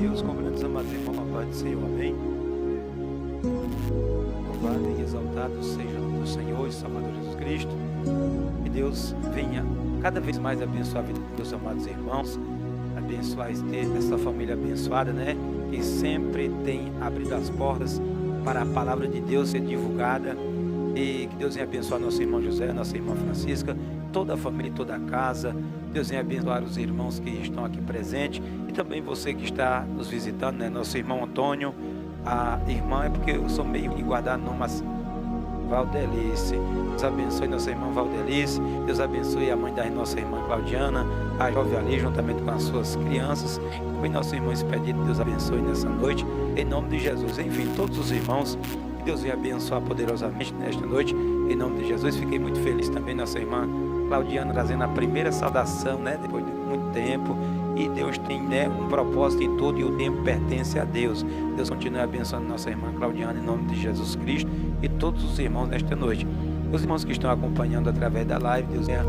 Deus, cumprimentos, amados irmãos, a paz do Senhor, amém? Louvado e exaltado seja o nome do Senhor e Salvador Jesus Cristo. Que Deus venha cada vez mais abençoar a vida dos meus amados irmãos, abençoar essa família abençoada, né? Que sempre tem abrido as portas para a palavra de Deus ser divulgada. E que Deus venha abençoar nosso irmão José, nossa irmã Francisca, toda a família e toda a casa. Deus venha abençoar os irmãos que estão aqui presentes e também você que está nos visitando, né? Nosso irmão Antônio, a irmã, é porque eu sou meio de guardar nome, mas Valdelice. Deus abençoe nossa irmã Valdelice. Deus abençoe a mãe da nossa irmã Claudiana, a jovem ali, juntamente com as suas crianças. Também nosso irmão Expedito, Deus abençoe nessa noite, em nome de Jesus. Enfim, todos os irmãos, que Deus venha abençoar poderosamente nesta noite, em nome de Jesus. Fiquei muito feliz também, nossa irmã Claudiana trazendo a primeira saudação, né? Depois de muito tempo. E Deus tem, né, um propósito em tudo e o tempo pertence a Deus. Deus continue abençoando nossa irmã Claudiana em nome de Jesus Cristo e todos os irmãos nesta noite. Os irmãos que estão acompanhando através da live, Deus venha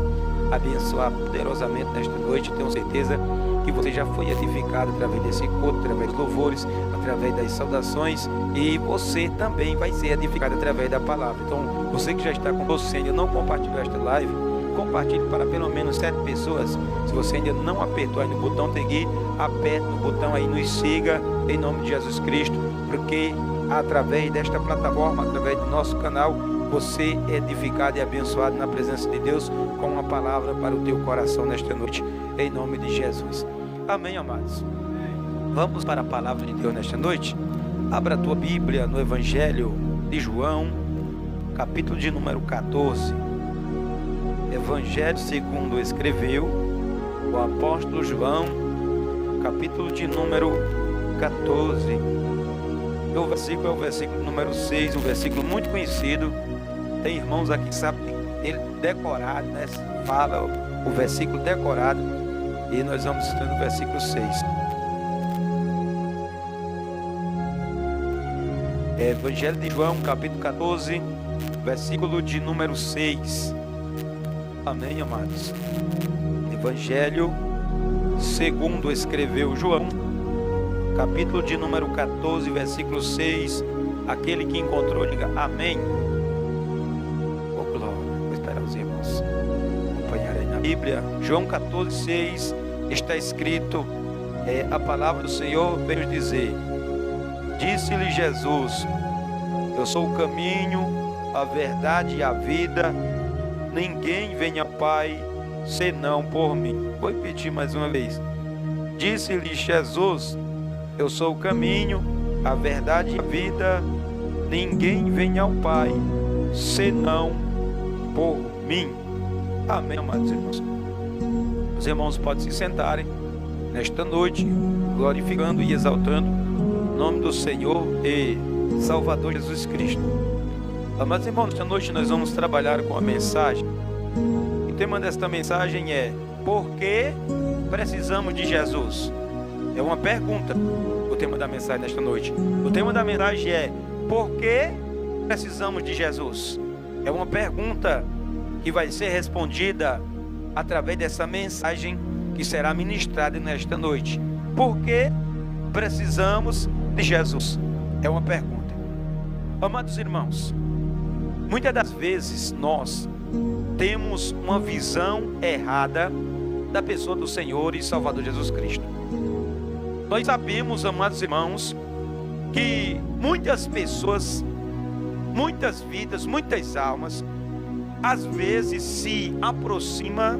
abençoar poderosamente nesta noite. Tenho certeza que você já foi edificado através desse culto, através dos louvores, através das saudações, e você também vai ser edificado através da palavra. Então, você que já está com você ainda não compartilhou esta live, compartilhe para pelo menos 7 pessoas. Se você ainda não apertou aí no botão seguir, aperte no botão aí, nos siga em nome de Jesus Cristo, porque através desta plataforma, através do nosso canal, você é edificado e abençoado na presença de Deus com uma palavra para o teu coração nesta noite, em nome de Jesus. Amém, amados? Vamos para a palavra de Deus nesta noite. Abra a tua Bíblia no Evangelho de João, capítulo de número 14. Evangelho segundo escreveu o apóstolo João, capítulo de número 14. O versículo é o versículo número 6, um versículo muito conhecido. Tem irmãos aqui que sabem ele decorado, né? Fala o versículo decorado. E nós vamos estudar no versículo 6. Evangelho de João, capítulo 14, versículo de número 6. Amém, amados? Evangelho segundo escreveu João, capítulo de número 14, versículo 6. Aquele que encontrou, diga amém. Oh, glória. Vou esperar os irmãos acompanharem na Bíblia. João 14, 6 está escrito, a palavra do Senhor veio dizer: disse-lhe Jesus, eu sou o caminho, a verdade e a vida. Ninguém vem ao Pai senão por mim. Vou repetir mais uma vez. Disse-lhe Jesus, eu sou o caminho, a verdade e a vida. Ninguém vem ao Pai senão por mim. Amém, amados irmãos? Os irmãos podem se sentarem nesta noite, glorificando e exaltando o nome do Senhor e Salvador Jesus Cristo. Amados irmãos, esta noite nós vamos trabalhar com a mensagem. O tema desta mensagem é: por que precisamos de Jesus? É uma pergunta. O tema da mensagem desta noite. O tema da mensagem é: por que precisamos de Jesus? É uma pergunta que vai ser respondida através dessa mensagem que será ministrada nesta noite. Por que precisamos de Jesus? É uma pergunta. Amados irmãos, muitas das vezes nós temos uma visão errada da pessoa do Senhor e Salvador Jesus Cristo. Nós sabemos, amados irmãos, que muitas pessoas, muitas vidas, muitas almas, às vezes se aproximam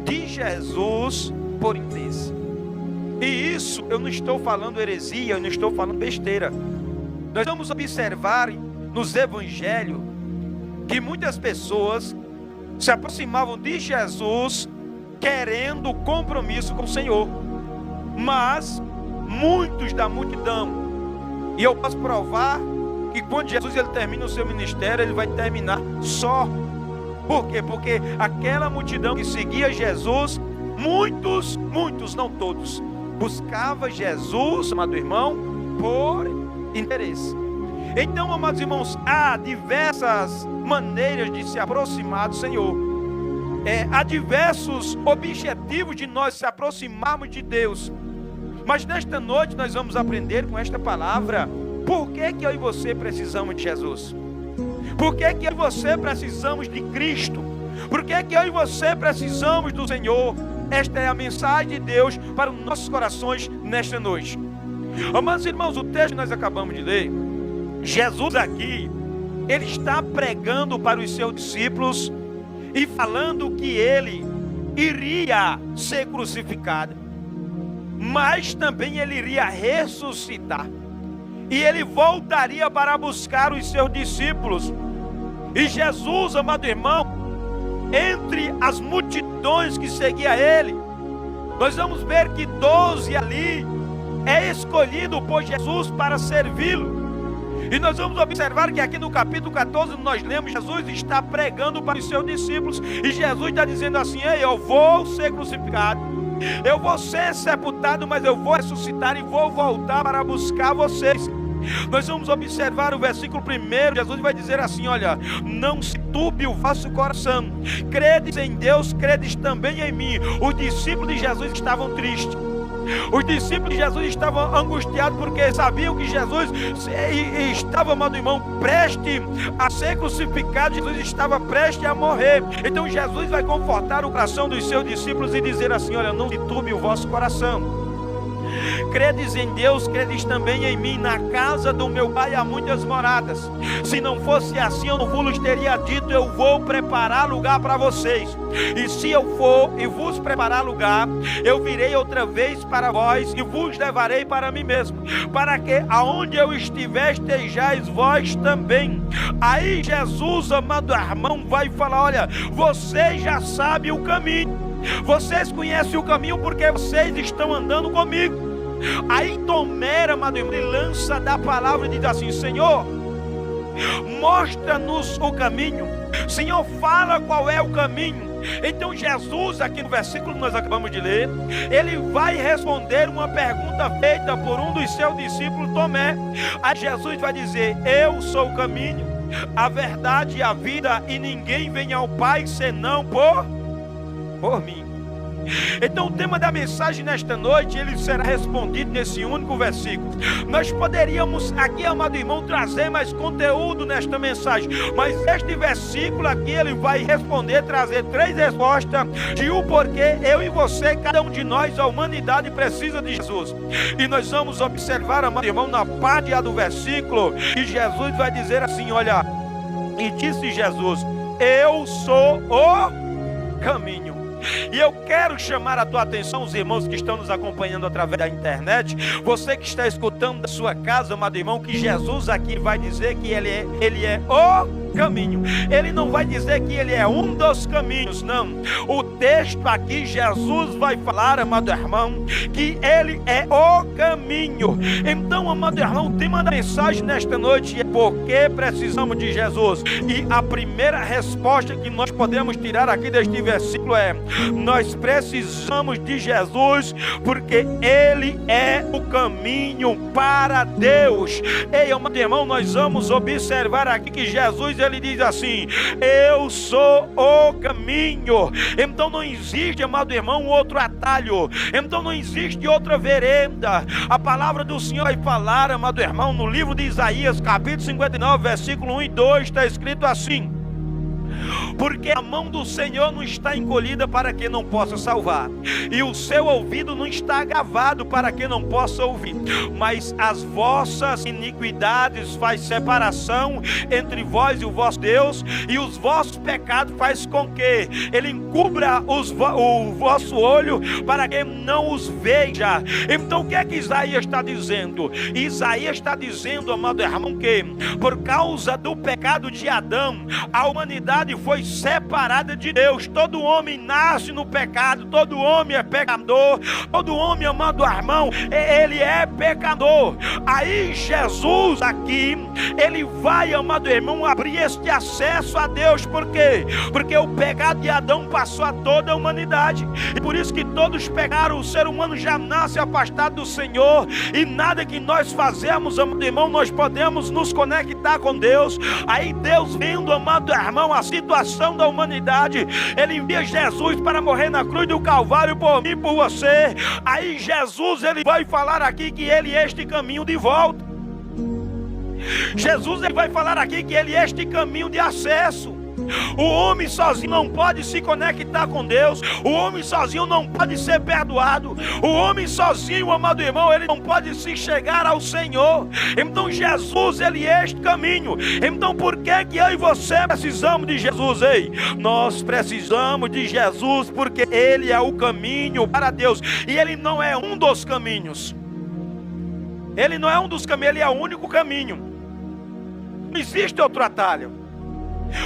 de Jesus por interesse. E isso eu não estou falando heresia, eu não estou falando besteira. Nós vamos observar nos evangelhos que muitas pessoas se aproximavam de Jesus querendo compromisso com o Senhor, mas muitos da multidão, e eu posso provar que quando Jesus ele termina o seu ministério, ele vai terminar só. Por quê? Porque aquela multidão que seguia Jesus, muitos, não todos, buscava Jesus, amado irmão, por interesse. Então, amados irmãos, há diversas maneiras de se aproximar do Senhor. Há diversos objetivos de nós se aproximarmos de Deus. Mas nesta noite nós vamos aprender com esta palavra por que eu e você precisamos de Jesus. Por que eu e você precisamos de Cristo. Por que eu e você precisamos do Senhor. Esta é a mensagem de Deus para os nossos corações nesta noite. Amados irmãos, o texto que nós acabamos de ler, Jesus aqui, ele está pregando para os seus discípulos e falando que ele iria ser crucificado, mas também ele iria ressuscitar, e ele voltaria para buscar os seus discípulos. E Jesus, amado irmão, entre as multidões que seguia ele, nós vamos ver que 12 ali é escolhido por Jesus para servi-lo. E nós vamos observar que aqui no capítulo 14 nós lemos, Jesus está pregando para os seus discípulos, e Jesus está dizendo assim: ei, eu vou ser crucificado, eu vou ser sepultado, mas eu vou ressuscitar e vou voltar para buscar vocês. Nós vamos observar o versículo 1, Jesus vai dizer assim: olha, não se turbe o vosso coração, credes em Deus, credes também em mim. Os discípulos de Jesus estavam tristes. Os discípulos de Jesus estavam angustiados porque sabiam que Jesus estava, amado irmão, prestes a ser crucificado. Jesus estava prestes a morrer. Então Jesus vai confortar o coração dos seus discípulos e dizer assim: olha, não se turbe o vosso coração. Credes em Deus, credes também em mim. Na casa do meu pai há muitas moradas. Se não fosse assim, eu não vos teria dito: eu vou preparar lugar para vocês. E se eu for e vos preparar lugar, eu virei outra vez para vós e vos levarei para mim mesmo, para que aonde eu estiver estejais vós também. Aí Jesus, amado irmão, vai falar: olha, vocês já sabem o caminho, vocês conhecem o caminho porque vocês estão andando comigo. Aí Tomé, amado irmão, ele lança da palavra e diz assim: Senhor, mostra-nos o caminho. Senhor, fala qual é o caminho. Então Jesus, aqui no versículo que nós acabamos de ler, ele vai responder uma pergunta feita por um dos seus discípulos, Tomé. Aí Jesus vai dizer: eu sou o caminho, a verdade e a vida, e ninguém vem ao Pai senão por mim. Então o tema da mensagem nesta noite, ele será respondido nesse único versículo. Nós poderíamos aqui, amado irmão, trazer mais conteúdo nesta mensagem, mas este versículo aqui, ele vai responder, trazer 3 respostas de o porquê eu e você, cada um de nós, a humanidade, precisa de Jesus. E nós vamos observar, amado irmão, na parte A do versículo, que Jesus vai dizer assim: olha, e disse Jesus: eu sou o caminho. E eu quero chamar a tua atenção, os irmãos que estão nos acompanhando através da internet, você que está escutando da sua casa, amado irmão, que Jesus aqui vai dizer que ele é o caminho. Ele não vai dizer que ele é um dos caminhos, não. O texto aqui, Jesus vai falar, amado irmão, que ele é o caminho. Então, amado irmão, o tema da mensagem nesta noite é: por que precisamos de Jesus? E a primeira resposta que nós podemos tirar aqui deste versículo é: nós precisamos de Jesus porque ele é o caminho para Deus. Ei, amado irmão, nós vamos observar aqui que Jesus, ele diz assim: eu sou o caminho. Então não existe, amado irmão, outro atalho. Então não existe outra vereda. A palavra do Senhor vai falar, amado irmão, no livro de Isaías, capítulo 59, versículo 1 e 2, está escrito assim: porque a mão do Senhor não está encolhida para que não possa salvar, e o seu ouvido não está agravado para que não possa ouvir, mas as vossas iniquidades faz separação entre vós e o vosso Deus, e os vossos pecados faz com que ele encubra o vosso olho para que não os veja. Então o que é que Isaías está dizendo? Isaías está dizendo, amado irmão, que por causa do pecado de Adão, a humanidade foi separada de Deus. Todo homem nasce no pecado, todo homem é pecador, todo homem, amado irmão, ele é pecador. Aí Jesus aqui, ele vai, amado irmão, abrir este acesso a Deus. Por quê? Porque o pecado de Adão passou a toda a humanidade, e por isso que todos pecaram. O ser humano já nasce afastado do Senhor, e nada que nós fazemos, amado irmão, nós podemos nos conectar com Deus. Aí Deus, vendo, amado irmão, a situação salvação da humanidade. Ele envia Jesus para morrer na cruz do Calvário por mim e por você. Aí Jesus, ele vai falar aqui que ele é este caminho de volta. Jesus, ele vai falar aqui que ele é este caminho de acesso. O homem sozinho não pode se conectar com Deus. O homem sozinho não pode ser perdoado. O homem sozinho, amado irmão, ele não pode se chegar ao Senhor. Então Jesus, ele é este caminho. Então por que eu e você precisamos de Jesus? Ei, nós precisamos de Jesus porque ele é o caminho para Deus. E ele não é um dos caminhos. Ele não é um dos caminhos, ele é o único caminho. Não existe outro atalho.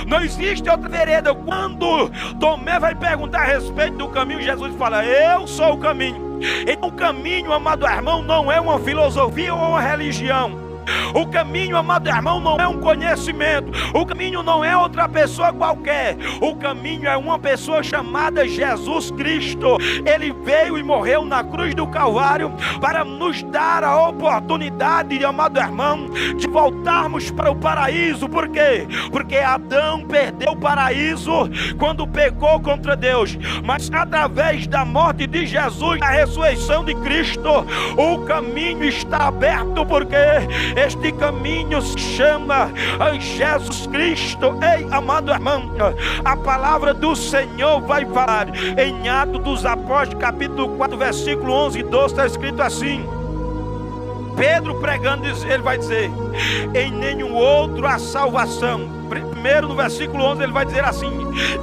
Não existe outra vereda. Quando Tomé vai perguntar a respeito do caminho, Jesus fala: eu sou o caminho. Então o caminho, amado irmão, não é uma filosofia ou uma religião. O caminho, amado irmão, não é um conhecimento. O caminho não é outra pessoa qualquer. O caminho é uma pessoa chamada Jesus Cristo. Ele veio e morreu na cruz do Calvário para nos dar a oportunidade, amado irmão, de voltarmos para o paraíso. Por quê? Porque Adão perdeu o paraíso quando pecou contra Deus. Mas através da morte de Jesus, a ressurreição de Cristo, o caminho está aberto, porque este caminho se chama Jesus Cristo. Ei, amado irmão, a palavra do Senhor vai falar em Atos dos Apóstolos, capítulo 4, versículo 11 e 12, está escrito assim: Pedro pregando, ele vai dizer: em nenhum outro há salvação. Primeiro no versículo 11 ele vai dizer assim: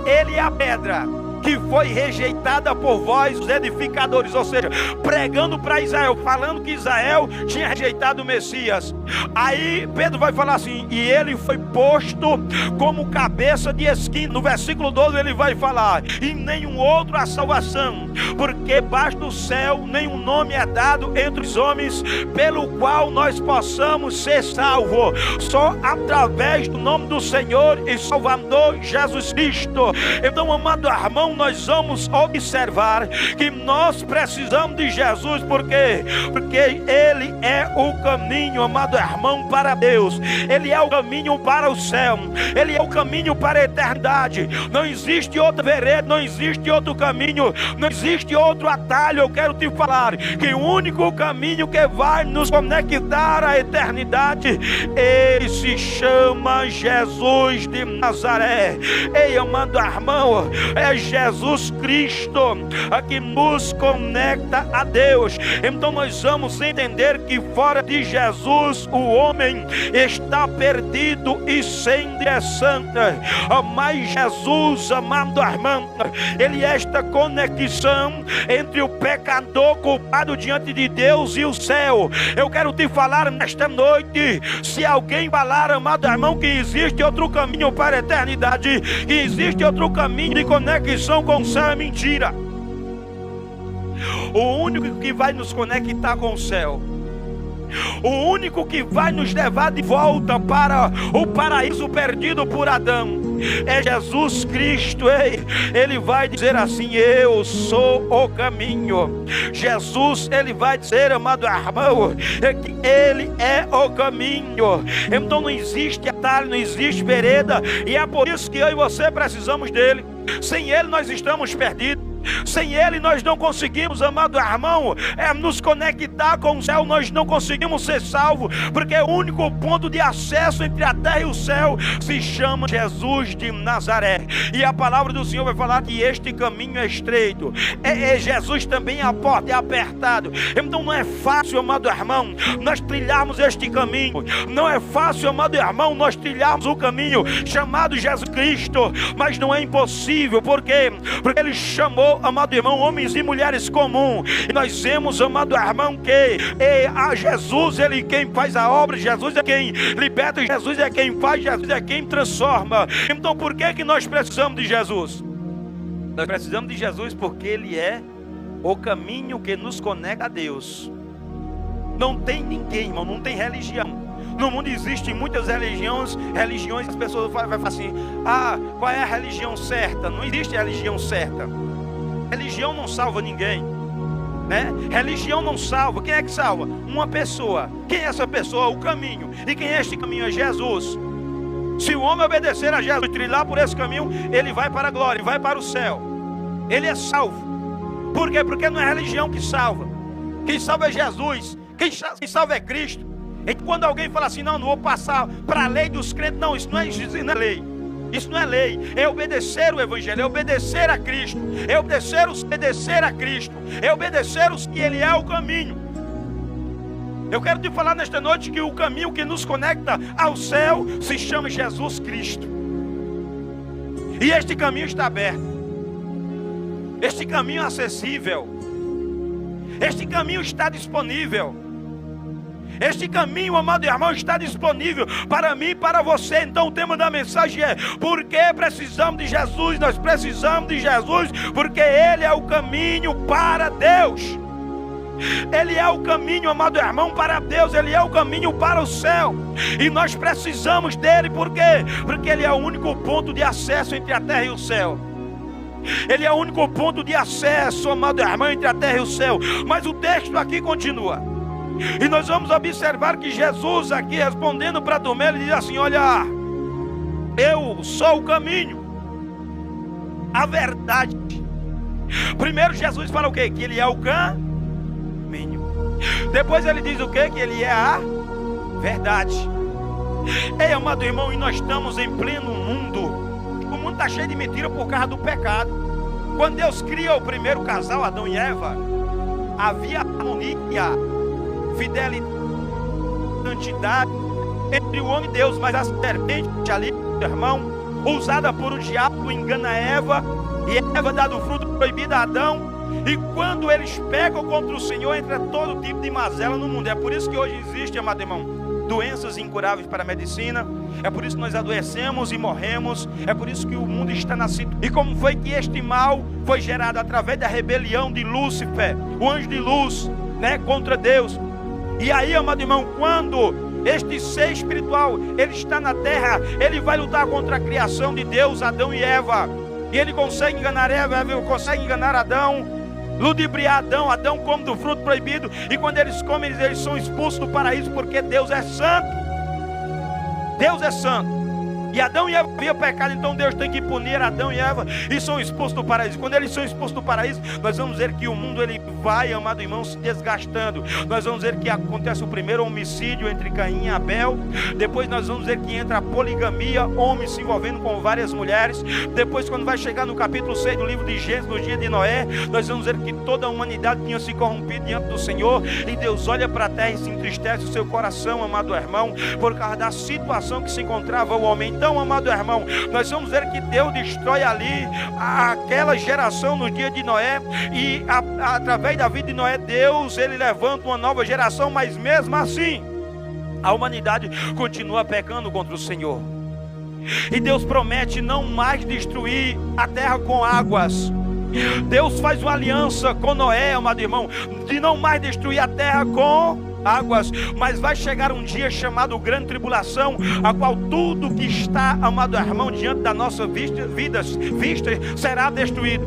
ele é a pedra que foi rejeitada por vós, os edificadores. Ou seja, pregando para Israel, falando que Israel tinha rejeitado o Messias. Aí Pedro vai falar assim: e ele foi posto como cabeça de esquina. No versículo 12 ele vai falar: e nenhum outro há salvação, porque debaixo do céu nenhum nome é dado entre os homens pelo qual nós possamos ser salvos, só através do nome do Senhor e Salvador Jesus Cristo. Então, amado irmão, nós vamos observar que nós precisamos de Jesus. Por quê? Porque ele é o caminho, amado irmão, para Deus. Ele é o caminho para o céu. Ele é o caminho para a eternidade. Não existe outra vereda, não existe outro caminho, não existe outro atalho. Eu quero te falar que o único caminho que vai nos conectar à eternidade, ele se chama Jesus de Nazaré. Ei, amado irmão, é Jesus Cristo que nos conecta a Deus. Então nós vamos entender que fora de Jesus o homem está perdido e sem direção. Mas Jesus, amado irmão, ele é esta conexão entre o pecador culpado diante de Deus e o céu. Eu quero te falar nesta noite: se alguém falar, amado irmão, que existe outro caminho para a eternidade, que existe outro caminho de conexão com o céu, é mentira. O único que vai nos conectar com o céu, o único que vai nos levar de volta para o paraíso perdido por Adão, é Jesus Cristo. Ele vai dizer assim: eu sou o caminho. Jesus, ele vai dizer, amado irmão, que ele é o caminho. Então não existe atalho, não existe vereda, e é por isso que eu e você precisamos dele. Sem ele nós estamos perdidos. Sem ele nós não conseguimos, amado irmão, nos conectar com o céu. Nós não conseguimos ser salvos, porque o único ponto de acesso entre a terra e o céu se chama Jesus de Nazaré. E a palavra do Senhor vai falar que este caminho é estreito, Jesus também a porta é apertado. Então não é fácil, amado irmão, nós trilharmos este caminho. Não é fácil, amado irmão, nós trilharmos o caminho chamado Jesus Cristo. Mas não é impossível. Por quê? Porque ele chamou, amado irmão, homens e mulheres comuns. E nós vemos, amado irmão, que a Jesus, ele quem faz a obra. Jesus é quem liberta, Jesus é quem faz, Jesus é quem transforma. Então por que nós precisamos de Jesus? Nós precisamos de Jesus porque ele é o caminho que nos conecta a Deus. Não tem ninguém, irmão, não tem religião. No mundo existem muitas religiões, as pessoas vão falar assim: qual é a religião certa? Não existe religião certa. Religião não salva ninguém, né? Religião não salva. Quem é que salva? Uma pessoa. Quem é essa pessoa? O caminho. E quem é este caminho? É Jesus. Se o homem obedecer a Jesus e trilhar por esse caminho, ele vai para a glória, ele vai para o céu. Ele é salvo. Por quê? Porque não é a religião que salva. Quem salva é Jesus. Quem salva é Cristo. E quando alguém fala assim, não vou passar para a lei dos crentes, não, isso não é lei. Isso não é lei, é obedecer o Evangelho, é obedecer a Cristo, é obedecer a Cristo, é obedecer que Ele é o caminho. Eu quero te falar nesta noite que o caminho que nos conecta ao céu se chama Jesus Cristo. E este caminho está aberto, este caminho é acessível, este caminho está disponível. Este caminho, amado irmão, está disponível para mim e para você. Então o tema da mensagem é: por que precisamos de Jesus? Nós precisamos de Jesus porque Ele é o caminho para Deus. Ele é o caminho, amado irmão, para Deus. Ele é o caminho para o céu. E nós precisamos dele. Por quê? Porque Ele é o único ponto de acesso entre a terra e o céu. Ele é o único ponto de acesso, amado irmão, entre a terra e o céu. Mas o texto aqui continua. E nós vamos observar que Jesus aqui, respondendo para Tomé, ele diz assim: olha, eu sou o caminho, a verdade. Primeiro Jesus fala o quê? Que Ele é o caminho. Depois ele diz o quê? Que Ele é a verdade. Ei, amado irmão, e nós estamos em pleno mundo. O mundo está cheio de mentira por causa do pecado. Quando Deus cria o primeiro casal, Adão e Eva, havia harmonia, fidelidade, santidade entre o homem e Deus. Mas a serpente ali, irmão, usada por o diabo, engana Eva, e Eva dá do fruto proibido a Adão. E quando eles pecam contra o Senhor, entra todo tipo de mazela no mundo. É por isso que hoje existe, amado irmão, doenças incuráveis para a medicina. É por isso que nós adoecemos e morremos. É por isso que o mundo está na situação. E como foi que este mal foi gerado? Através da rebelião de Lúcifer, o anjo de luz, contra Deus. E aí, amado irmão, quando este ser espiritual, ele está na terra, ele vai lutar contra a criação de Deus, Adão e Eva. E ele consegue enganar Eva, Eva consegue enganar Adão, ludibriar Adão. Adão come do fruto proibido. E quando eles comem, eles são expulsos do paraíso, porque Deus é santo. Deus é santo. E Adão e Eva haviam pecado, então Deus tem que punir Adão e Eva e são expulsos do paraíso. Quando eles são expulsos do paraíso, nós vamos ver que o mundo ele vai, amado irmão, se desgastando. Nós vamos ver que acontece o primeiro homicídio entre Caim e Abel. Depois nós vamos ver que entra a poligamia, homens se envolvendo com várias mulheres. Depois, quando vai chegar no capítulo 6 do livro de Gênesis, no dia de Noé, nós vamos ver que toda a humanidade tinha se corrompido diante do Senhor. E Deus olha para a terra e se entristece o seu coração, amado irmão, por causa da situação que se encontrava o homem. Então, amado irmão, nós vamos ver que Deus destrói ali aquela geração no dia de Noé. E através da vida de Noé, Deus, ele levanta uma nova geração. Mas mesmo assim, a humanidade continua pecando contra o Senhor. E Deus promete não mais destruir a terra com águas. Deus faz uma aliança com Noé, amado irmão, de não mais destruir a terra com águas, mas vai chegar um dia chamado grande tribulação, a qual tudo que está, amado irmão, diante da nossa vista será destruído,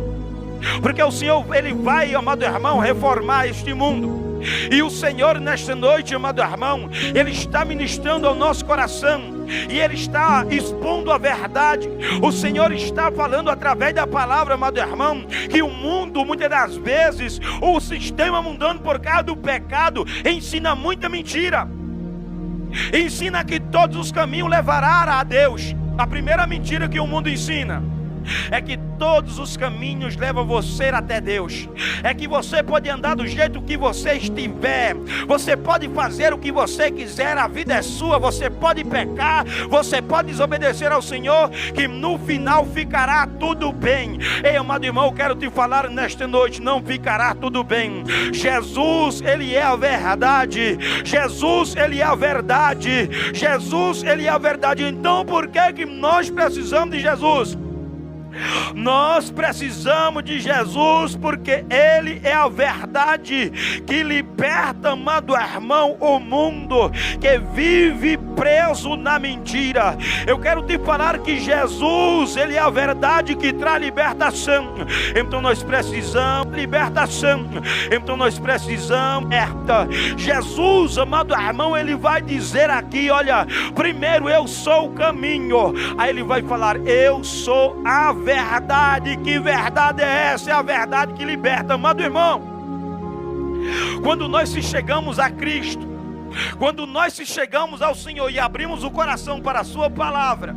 porque o Senhor, ele vai, amado irmão, reformar este mundo. E o Senhor nesta noite, amado irmão, ele está ministrando ao nosso coração, e ele está expondo a verdade. O Senhor está falando através da palavra, amado irmão, que o mundo, muitas das vezes, o sistema mundano, por causa do pecado, ensina muita mentira. Ensina que todos os caminhos levarão a Deus. A primeira mentira que o mundo ensina é que todos os caminhos levam você até Deus. É que você pode andar do jeito que você estiver, você pode fazer o que você quiser, a vida é sua, você pode pecar, você pode desobedecer ao Senhor, que no final ficará tudo bem. Ei, amado irmão, eu quero te falar nesta noite, não ficará tudo bem. Jesus, ele é a verdade. Jesus, ele é a verdade. Jesus, ele é a verdade. Então por que nós precisamos de Jesus? Nós precisamos de Jesus porque Ele é a verdade que liberta, amado irmão, o mundo que vive preso na mentira. Eu quero te falar que Jesus, Ele é a verdade que traz libertação. Então nós precisamos de libertação. Então nós precisamos Jesus, amado irmão, Ele vai dizer aqui, olha, primeiro eu sou o caminho. Aí Ele vai falar, eu sou a verdade. Que verdade é essa? É a verdade que liberta. Amado irmão, quando nós se chegamos a Cristo, quando nós se chegamos ao Senhor e abrimos o coração para a sua palavra,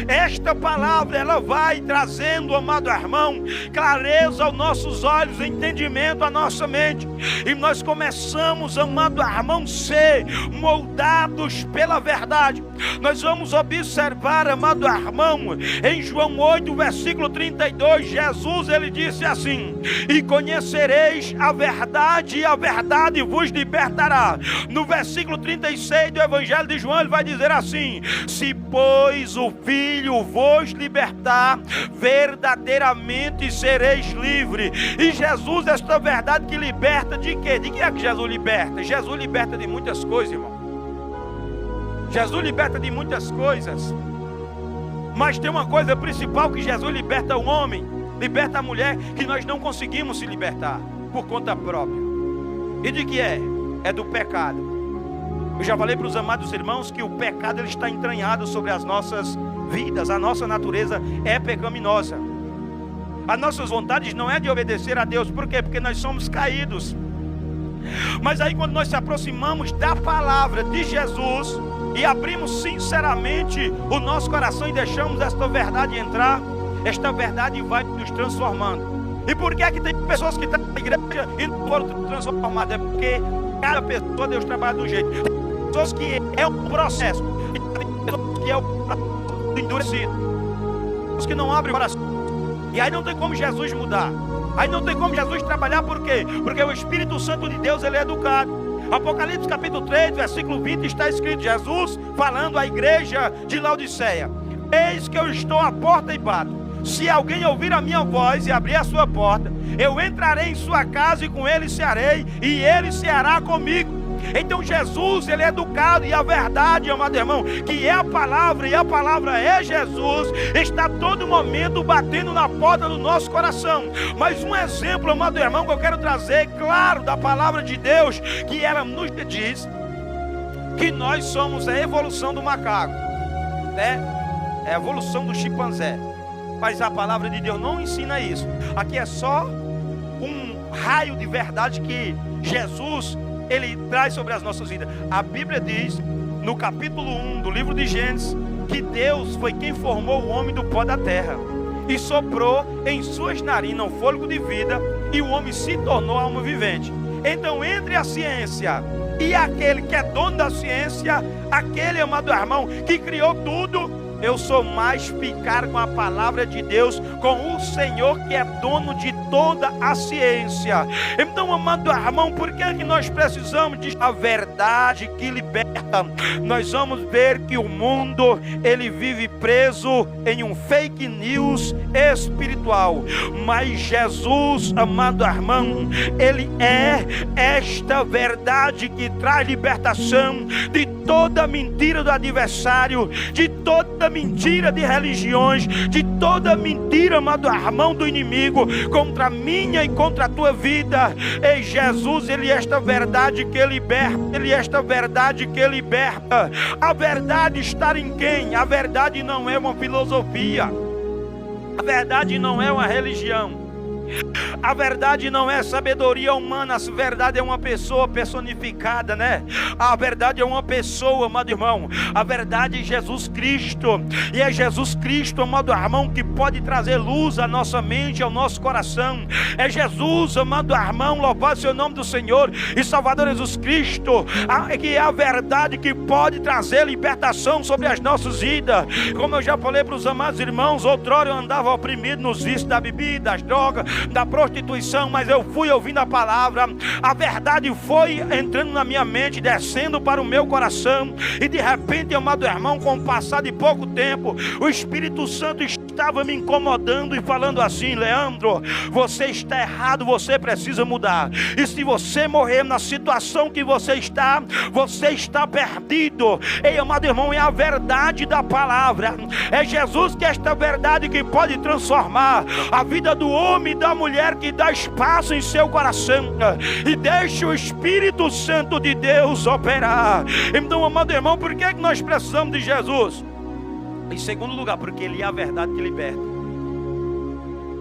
esta palavra ela vai trazendo, amado irmão, clareza aos nossos olhos, entendimento à nossa mente, e nós começamos, amado irmão, ser moldados pela verdade. Nós vamos observar, amado irmão, em João 8, versículo 32, Jesus ele disse assim: e conhecereis a verdade, e a verdade vos libertará. No versículo 36 do Evangelho de João, ele vai dizer assim: se pois o Filho vos libertar, verdadeiramente sereis livres. E Jesus, esta verdade que liberta de quê? De que é que Jesus liberta? Jesus liberta de muitas coisas, irmão. Jesus liberta de muitas coisas, mas tem uma coisa principal que Jesus liberta o homem, liberta a mulher, que nós não conseguimos se libertar por conta própria. E de que é? É do pecado. Eu já falei para os amados irmãos que o pecado ele está entranhado sobre as nossas vidas. A nossa natureza é pecaminosa. As nossas vontades não é de obedecer a Deus. Por quê? Porque nós somos caídos. Mas aí quando nós se aproximamos da palavra de Jesus e abrimos sinceramente o nosso coração e deixamos esta verdade entrar, esta verdade vai nos transformando. E por que é que tem pessoas que estão na igreja e não foram transformadas? É porque cada pessoa Deus trabalha de um jeito. Tem pessoas que é um processo, e tem pessoas que é o processo endurecido, pessoas que não abrem o coração. E aí não tem como Jesus mudar. Aí não tem como Jesus trabalhar. Por quê? Porque o Espírito Santo de Deus ele é educado. Apocalipse capítulo 3, versículo 20 está escrito, Jesus falando à igreja de Laodiceia: eis que eu estou à porta e bato. Se alguém ouvir a minha voz e abrir a sua porta, eu entrarei em sua casa e com ele cearei, e ele ceará comigo. Então Jesus, ele é educado, e a verdade, amado irmão, que é a palavra, e a palavra é Jesus, está a todo momento batendo na porta do nosso coração. Mas um exemplo, amado irmão, que eu quero trazer, claro, da palavra de Deus, que ela nos diz que nós somos a evolução do macaco, né? É a evolução do chimpanzé. Mas a palavra de Deus não ensina isso. Aqui é só um raio de verdade que Jesus ele traz sobre as nossas vidas. A Bíblia diz no capítulo 1 do livro de Gênesis que Deus foi quem formou o homem do pó da terra e soprou em suas narinas o fôlego de vida, e o homem se tornou alma vivente. Então, entre a ciência e aquele que é dono da ciência, aquele, amado irmão, que criou tudo, eu sou mais ficar com a palavra de Deus, com o Senhor que é dono de toda a ciência. Então, amado irmão, por que é que nós precisamos de a verdade que liberta? Nós vamos ver que o mundo ele vive preso em um fake news espiritual, mas Jesus, amado irmão, ele é esta verdade que traz libertação de toda mentira do adversário, de toda mentira de religiões, de toda mentira, amado irmão, do inimigo contra a minha e contra a tua vida. Ei, Jesus, ele é esta verdade que liberta, ele é esta verdade que liberta. A verdade está em quem? A verdade não é uma filosofia, a verdade não é uma religião, a verdade não é sabedoria humana, a verdade é uma pessoa personificada, né? A verdade é uma pessoa, amado irmão. A verdade é Jesus Cristo. E é Jesus Cristo, amado irmão, que pode trazer luz à nossa mente, ao nosso coração. É Jesus, amado irmão, louvado seja o nome do Senhor e Salvador Jesus Cristo, que é a verdade que pode trazer libertação sobre as nossas vidas. Como eu já falei para os amados irmãos, outrora eu andava oprimido nos vícios da bebida, das drogas, da prostituição, mas eu fui ouvindo a palavra, a verdade foi entrando na minha mente, descendo para o meu coração, e de repente, amado irmão, com o passar de pouco tempo, o Espírito Santo estava me incomodando e falando assim: Leandro, você está errado, você precisa mudar. E se você morrer na situação que você está perdido. Ei, amado irmão, é a verdade da palavra. É Jesus que é esta verdade que pode transformar a vida do homem e da mulher, que dá espaço em seu coração e deixa o Espírito Santo de Deus operar. Então, amado irmão, por que nós precisamos de Jesus? Em segundo lugar, porque Ele é a verdade que liberta.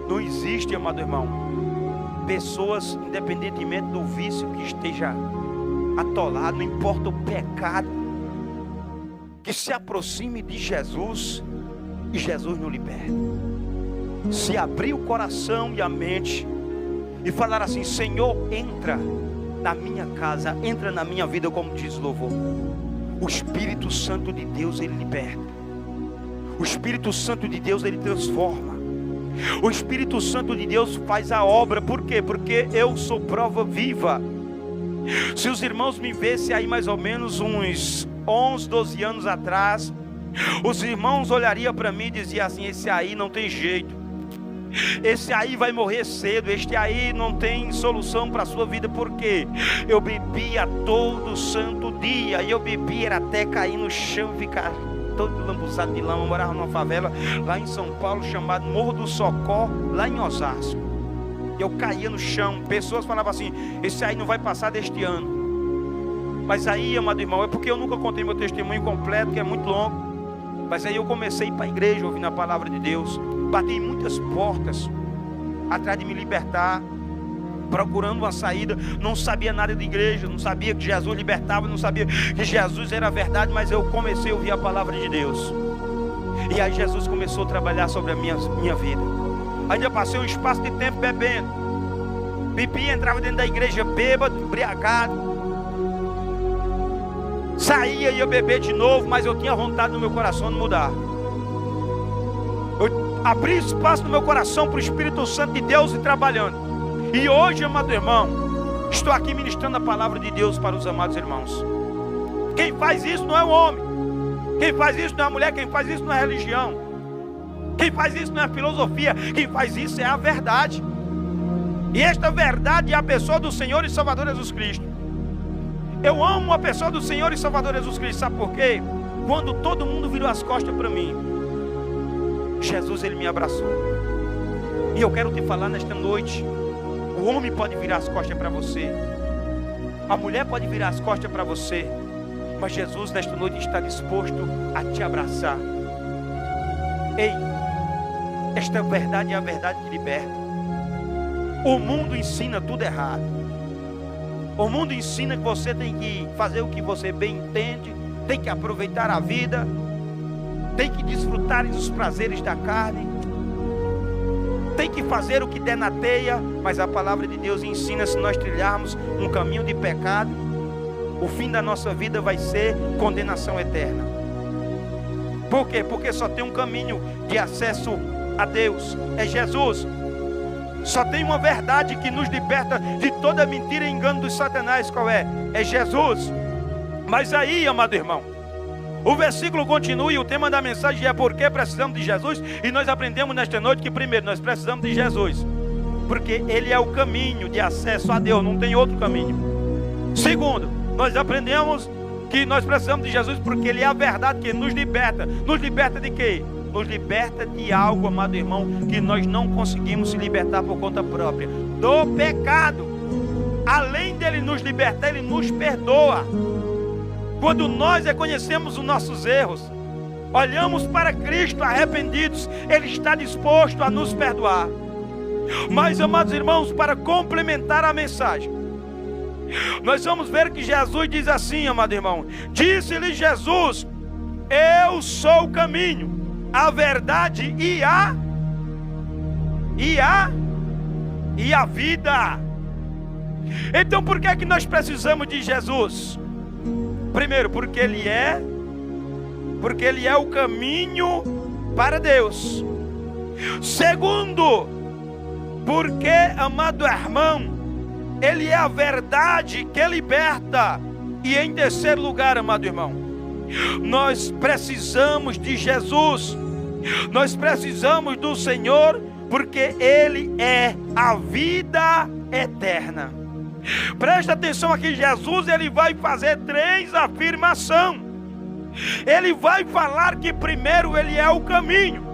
Não existe, amado irmão, pessoas, independentemente do vício que esteja atolado, não importa o pecado, que se aproxime de Jesus e Jesus não liberta. Se abrir o coração e a mente e falar assim: Senhor, entra na minha casa, entra na minha vida, como diz o louvor, o Espírito Santo de Deus, Ele liberta. O Espírito Santo de Deus, Ele transforma. O Espírito Santo de Deus faz a obra. Por quê? Porque eu sou prova viva. Se os irmãos me vissem aí mais ou menos uns 11, 12 anos atrás, os irmãos olhariam para mim e diziam assim: esse aí não tem jeito, esse aí vai morrer cedo, este aí não tem solução para a sua vida. Porque eu bebia todo santo dia, e eu bebia era até cair no chão e ficar todo lambuzado de lama. Eu morava numa favela lá em São Paulo, chamado Morro do Socó, lá em Osasco. Eu caía no chão, pessoas falavam assim: esse aí não vai passar deste ano. Mas aí, amado irmão, é porque eu nunca contei meu testemunho completo, que é muito longo. Mas aí eu comecei a ir para a igreja, ouvindo a palavra de Deus, bati em muitas portas atrás de me libertar, procurando uma saída. Não sabia nada de igreja, não sabia que Jesus libertava, não sabia que Jesus era a verdade, mas eu comecei a ouvir a palavra de Deus. E aí Jesus começou a trabalhar sobre a minha vida. Aí eu passei um espaço de tempo bebendo, bebia, entrava dentro da igreja bêbado, embriagado, saía e ia beber de novo, mas eu tinha vontade no meu coração de mudar. Eu abri espaço no meu coração para o Espírito Santo de Deus ir trabalhando. E hoje, amado irmão, estou aqui ministrando a palavra de Deus para os amados irmãos. Quem faz isso não é o homem, quem faz isso não é a mulher, quem faz isso não é a religião, quem faz isso não é a filosofia, quem faz isso é a verdade. E esta verdade é a pessoa do Senhor e Salvador Jesus Cristo. Eu amo a pessoa do Senhor e Salvador Jesus Cristo. Sabe por quê? Quando todo mundo virou as costas para mim, Jesus, Ele me abraçou. E eu quero te falar nesta noite: o homem pode virar as costas para você, a mulher pode virar as costas para você, mas Jesus nesta noite está disposto a te abraçar. Ei, esta verdade é a verdade que liberta. O mundo ensina tudo errado. O mundo ensina que você tem que fazer o que você bem entende, tem que aproveitar a vida, tem que desfrutar dos prazeres da carne, tem que fazer o que der na teia. Mas a palavra de Deus ensina: se nós trilharmos um caminho de pecado, o fim da nossa vida vai ser condenação eterna. Por quê? Porque só tem um caminho de acesso a Deus, é Jesus. Só tem uma verdade que nos liberta de toda mentira e engano dos satanás. Qual é? É Jesus. Mas aí, amado irmão, o versículo continua e o tema da mensagem é: por que precisamos de Jesus? E nós aprendemos nesta noite que primeiro nós precisamos de Jesus, porque Ele é o caminho de acesso a Deus, não tem outro caminho. Segundo, nós aprendemos que nós precisamos de Jesus porque Ele é a verdade que nos liberta. Nos liberta de quê? Nos liberta de algo, amado irmão, que nós não conseguimos se libertar por conta própria: do pecado. Além dele nos libertar, Ele nos perdoa. Quando nós reconhecemos os nossos erros, olhamos para Cristo arrependidos, Ele está disposto a nos perdoar. Mas, amados irmãos, para complementar a mensagem, nós vamos ver que Jesus diz assim, amado irmão: disse-lhe Jesus: eu sou o caminho, a verdade e a vida. Então por que é que nós precisamos de Jesus? Primeiro, porque Ele é o caminho para Deus. Segundo, porque, amado irmão, Ele é a verdade que liberta. E em terceiro lugar, amado irmão, nós precisamos de Jesus Nós precisamos do Senhor porque Ele é a vida eterna. Presta atenção aqui, Jesus ele vai fazer 3 afirmações. Ele vai falar que primeiro Ele é o caminho.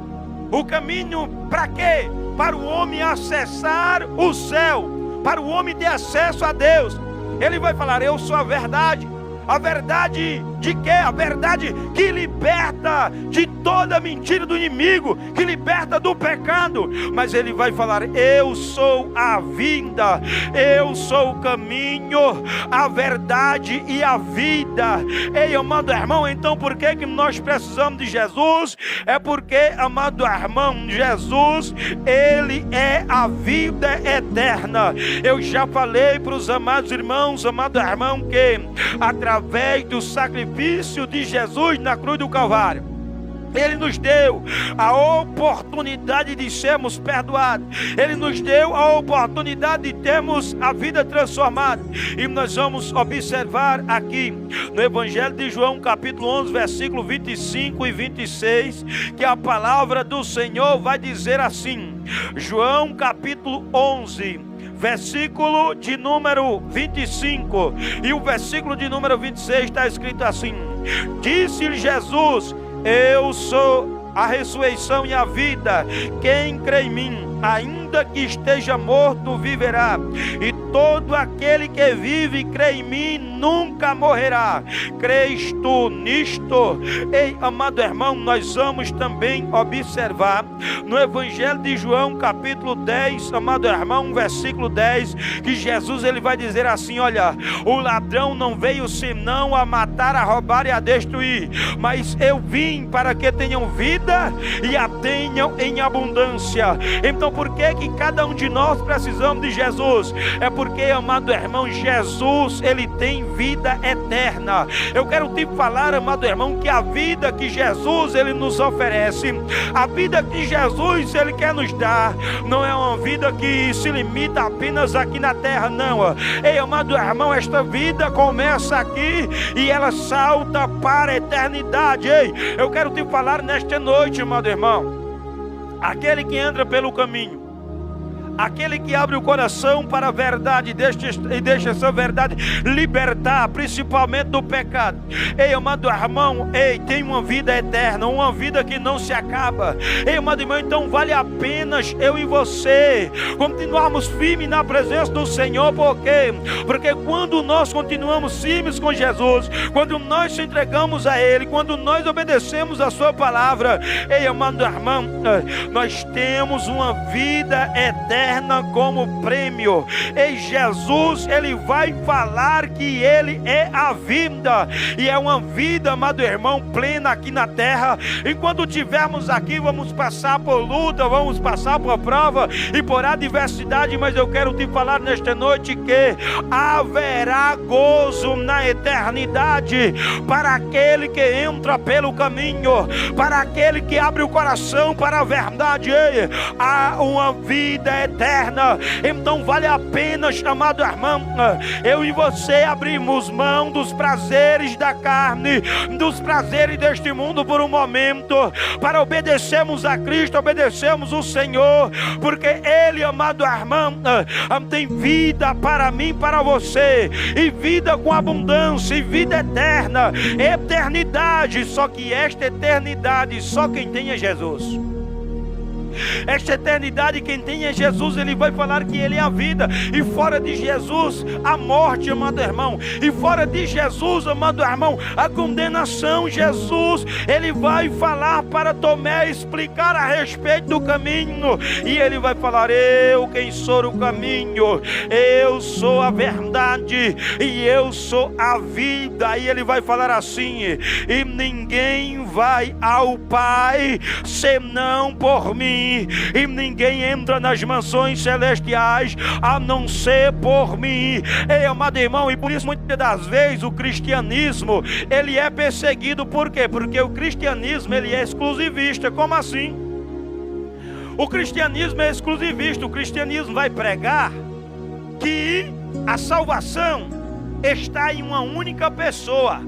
O caminho para quê? Para o homem acessar o céu, para o homem ter acesso a Deus. Ele vai falar: eu sou a verdade. A verdade de quê? A verdade que liberta de toda mentira do inimigo, que liberta do pecado. Mas ele vai falar: eu sou a vida, eu sou o caminho, a verdade e a vida. Ei, amado irmão, então por que nós precisamos de Jesus? É porque, amado irmão, Jesus, Ele é a vida eterna. Eu já falei para os amados irmãos, amado irmão, que através do sacrifício de Jesus na cruz do Calvário, Ele nos deu a oportunidade de sermos perdoados. Ele nos deu a oportunidade de termos a vida transformada. E nós vamos observar aqui no Evangelho de João, capítulo 11, versículo 25 e 26, que a palavra do Senhor vai dizer assim. João, capítulo 11, versículo de número 25 e o versículo de número 26 está escrito assim: disse-lhe Jesus: eu sou a ressurreição e a vida. Quem crê em mim, ainda que esteja morto, viverá. E todo aquele que vive e crê em mim nunca morrerá. Crês tu nisto? Ei, amado irmão, nós vamos também observar no Evangelho de João, capítulo 10, amado irmão, versículo 10, que Jesus ele vai dizer assim: olha, o ladrão não veio senão a matar, a roubar e a destruir, mas eu vim para que tenham vida e a tenham em abundância. Então por que cada um de nós precisamos de Jesus? É porque, amado irmão, Jesus ele tem vida eterna. Eu quero te falar, amado irmão, que a vida que Jesus ele nos oferece, a vida que Jesus ele quer nos dar, não é uma vida que se limita apenas aqui na terra, não. Ei, amado irmão, esta vida começa aqui e ela salta para a eternidade. Ei, eu quero te falar nesta noite, amado irmão, aquele que entra pelo caminho, aquele que abre o coração para a verdade e deixa essa verdade libertar, principalmente do pecado. Ei, amado irmão, ei, tem uma vida eterna, uma vida que não se acaba. Ei, amado irmão, então vale a pena eu e você continuarmos firmes na presença do Senhor. Por quê? Porque quando nós continuamos firmes com Jesus, quando nós se entregamos a Ele, quando nós obedecemos a sua palavra, ei, amado irmão, nós temos uma vida eterna como prêmio. E Jesus ele vai falar que Ele é a vida, e é uma vida, amado irmão, plena aqui na terra. Enquanto tivermos aqui, vamos passar por luta, vamos passar por prova e por adversidade, mas eu quero te falar nesta noite que haverá gozo na eternidade para aquele que entra pelo caminho, para aquele que abre o coração para a verdade. Ei, há uma vida eterna. Então vale a pena, amado irmão, eu e você abrimos mão dos prazeres da carne, dos prazeres deste mundo por um momento, para obedecermos a Cristo, obedecermos o Senhor, porque Ele, amado irmão, tem vida para mim, para você, e vida com abundância, e vida eterna, eternidade. Só que esta eternidade só quem tem é Jesus. Esta eternidade quem tem é Jesus. Ele vai falar que Ele é a vida, e fora de Jesus a morte, amado irmão, e fora de Jesus, amado irmão, a condenação. Jesus ele vai falar para Tomé, explicar a respeito do caminho, e ele vai falar: eu quem sou o caminho, eu sou a verdade e eu sou a vida. E ele vai falar assim: e ninguém vai ao Pai senão por mim, e ninguém entra nas mansões celestiais a não ser por mim. Ei, amado irmão, e por isso muitas das vezes o cristianismo ele é perseguido. Por quê? Porque o cristianismo ele é exclusivista. Como assim? O cristianismo é exclusivista. O cristianismo vai pregar que a salvação está em uma única pessoa,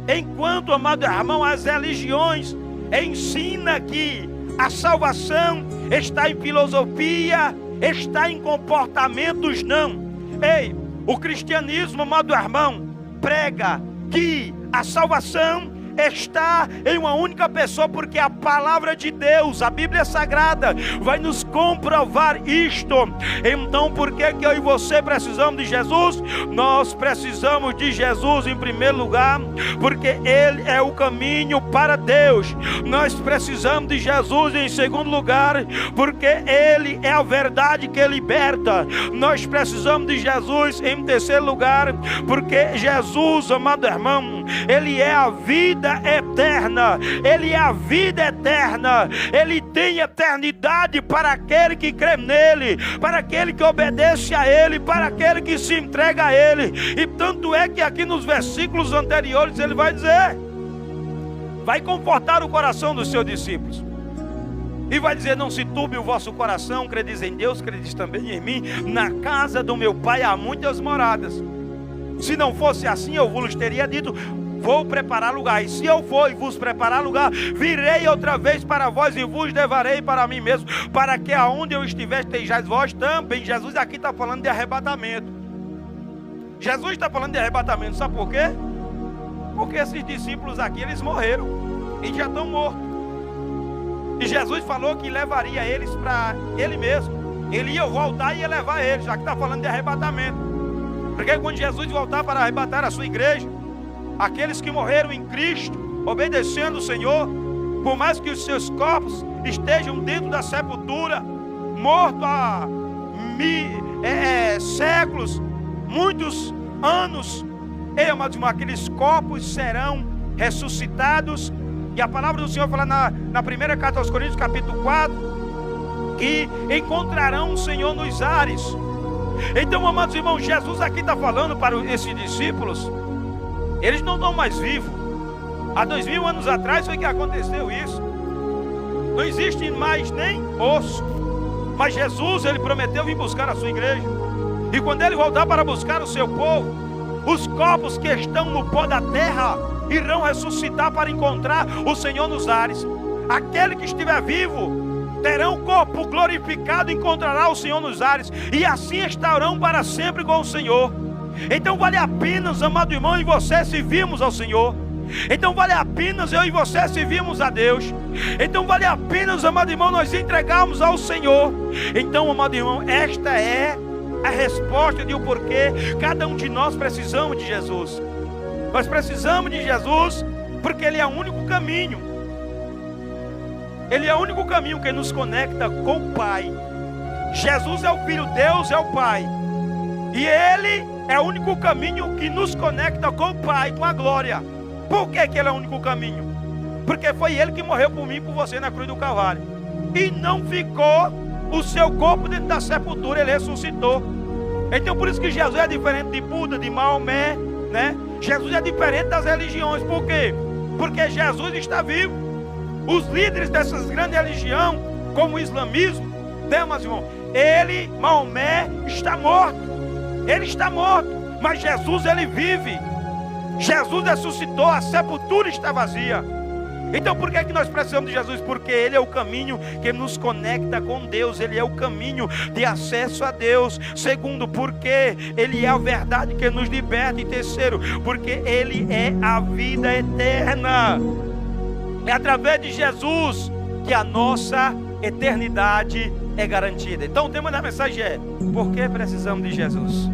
enquanto, amado irmão, as religiões ensina que a salvação está em filosofia, está em comportamentos, não. Ei, o cristianismo, amado irmão, prega que a salvação está em uma única pessoa, porque a palavra de Deus, a Bíblia Sagrada, vai nos comprovar isto. Então, por que eu e você precisamos de Jesus? Nós precisamos de Jesus em primeiro lugar, porque Ele é o caminho para Deus. Nós precisamos de Jesus em segundo lugar, porque Ele é a verdade que liberta. Nós precisamos de Jesus em terceiro lugar, porque Jesus, amado irmão, Ele é a vida eterna, Ele é a vida eterna, Ele tem eternidade para aquele que crê nele, para aquele que obedece a Ele, para aquele que se entrega a Ele. E tanto é que aqui nos versículos anteriores Ele vai dizer, vai confortar o coração dos seus discípulos, e vai dizer: não se turbe o vosso coração, credes em Deus, credes também em mim. Na casa do meu Pai há muitas moradas. Se não fosse assim, eu vos teria dito: vou preparar lugar. E se eu for e vos preparar lugar, virei outra vez para vós e vos levarei para mim mesmo, para que aonde eu estiver estejais vós também. Jesus aqui está falando de arrebatamento. Jesus está falando de arrebatamento, sabe por quê? Porque esses discípulos aqui, eles morreram e já estão mortos. E Jesus falou que levaria eles para Ele mesmo. Ele ia voltar e ia levar eles, já que está falando de arrebatamento. Porque quando Jesus voltar para arrebatar a sua igreja, aqueles que morreram em Cristo, obedecendo o Senhor, por mais que os seus corpos estejam dentro da sepultura, mortos há séculos, muitos anos, aqueles corpos serão ressuscitados. E a palavra do Senhor fala na primeira carta aos Coríntios, capítulo 4, que encontrarão o Senhor nos ares. Então, amados irmãos, Jesus aqui está falando para esses discípulos, eles não estão mais vivos. Há 2000 anos atrás foi que aconteceu isso. Não existe mais nem osso. Mas Jesus, Ele prometeu vir buscar a sua igreja. E quando Ele voltar para buscar o seu povo, os corpos que estão no pó da terra irão ressuscitar para encontrar o Senhor nos ares. Aquele que estiver vivo terá um corpo glorificado, encontrará o Senhor nos ares, e assim estarão para sempre com o Senhor. Então vale a pena, amado irmão, e você servirmos ao Senhor. Então vale a pena eu e você servirmos a Deus. Então vale a pena, amado irmão, nós entregarmos ao Senhor. Então, amado irmão, esta é a resposta de o porquê cada um de nós precisamos de Jesus. Nós precisamos de Jesus porque Ele é o único caminho. Ele é o único caminho que nos conecta com o Pai. Jesus é o Filho, Deus é o Pai. E Ele é o único caminho que nos conecta com o Pai, com a glória. Por que Ele é o único caminho? Porque foi Ele que morreu por mim e por você na cruz do Calvário. E não ficou o seu corpo dentro da sepultura, Ele ressuscitou. Então por isso que Jesus é diferente de Buda, de Maomé, né? Jesus é diferente das religiões. Por quê? Porque Jesus está vivo. Os líderes dessas grandes religiões, como o islamismo, né, meus irmãos? Maomé, está morto. Ele está morto, mas Jesus, Ele vive. Jesus ressuscitou, a sepultura está vazia. Então por que nós precisamos de Jesus? Porque Ele é o caminho que nos conecta com Deus. Ele é o caminho de acesso a Deus. Segundo, porque Ele é a verdade que nos liberta. E terceiro, porque Ele é a vida eterna. É através de Jesus que a nossa eternidade é garantida. Então o tema da mensagem é: por que precisamos de Jesus?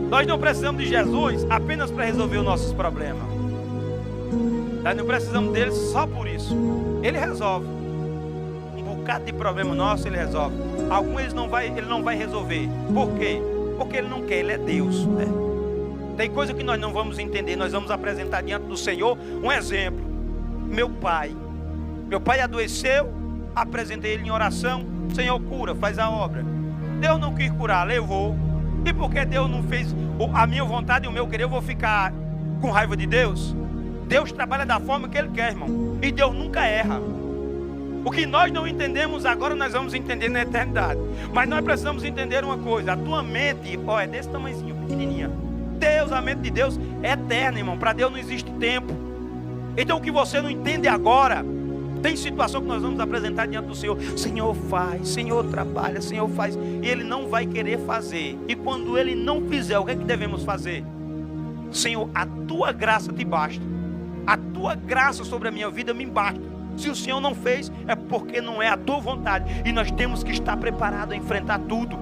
Nós não precisamos de Jesus apenas para resolver os nossos problemas. Nós não precisamos dele só por isso. Ele resolve. Um bocado de problema nosso Ele resolve. Alguns ele não vai resolver. Por quê? Porque Ele não quer, Ele é Deus, né? Tem coisa que nós não vamos entender. Nós vamos apresentar diante do Senhor um exemplo. Meu pai adoeceu, apresentei Ele em oração. Senhor, cura, faz a obra. Deus não quis curar, levou. E porque Deus não fez a minha vontade e o meu querer, eu vou ficar com raiva de Deus? Deus trabalha da forma que Ele quer, irmão. E Deus nunca erra. O que nós não entendemos agora, nós vamos entender na eternidade. Mas nós precisamos entender uma coisa. A tua mente, é desse tamanhozinho, pequenininha. A mente de Deus é eterna, irmão. Para Deus não existe tempo. Então o que você não entende agora, tem situação que nós vamos apresentar diante do Senhor. Senhor faz, Senhor trabalha, Senhor faz. E Ele não vai querer fazer. E quando Ele não fizer, o que é que devemos fazer? Senhor, a Tua graça te basta. A Tua graça sobre a minha vida me basta. Se o Senhor não fez, é porque não é a Tua vontade. E nós temos que estar preparados a enfrentar tudo.